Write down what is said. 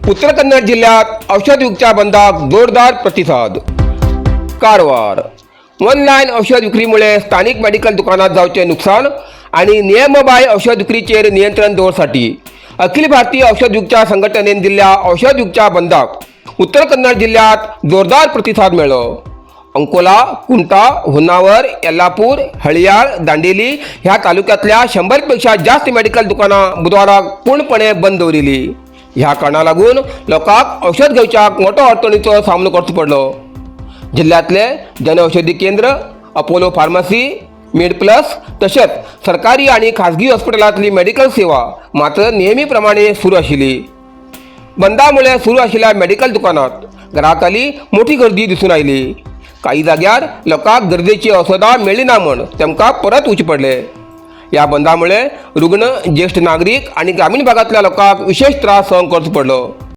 उत्तर कन्नड जिल्ह्यात औषधयुक्तच्या बंदाक जोरदार प्रतिसाद. कारवार. ऑनलाईन औषध विक्रीमुळे स्थानिक मेडिकल दुकानात जावचे नुकसान आणि नियमबाह्य औषध विक्रीचेर नियंत्रण दवरसाठी अखिल भारतीय औषधयुक्तच्या संघटनेन दिल्ल्या औषधयुक्तच्या बंदाक उत्तर कन्नड जिल्ह्यात जोरदार प्रतिसाद मेळ्ळो. अंकोला, कुंटा, होन्नावर, येल्लापूर, हळियाळ, दांडेली ह्या तालुक्यातल्या 100 पेक्षा जास्त मेडिकल दुकानां बुधवाराक पूर्णपणे बंद दवरिली. ह्या कारणाक लागून लोकांक औषध घेवच्याक मोठो अडचणीचो सामनो करचो पडलो. जिल्ह्यातले जनऔषधी केंद्र, अपोलो फार्मसी, मिड प्लस तशेंच सरकारी आणि खाजगी हॉस्पिटलांतली मेडिकल सेवा मात्र नेहमीप्रमाणे सुरू आशिल्ली. बंदामुळे सुरू आशिल्ल्या मेडिकल दुकानांत ग्राहकांली मोठी गर्दी दिसून आयली. काही जाग्यार लोकांक गरजेची औषधां मेळ्ळी ना म्हूण तेमकां परत वचचे पडले. या बंदामुळे रुग्ण, ज्येष्ठ नागरिक आणि ग्रामीण भागातल्या लोकांक विशेष त्रास सहन करचो पडलो.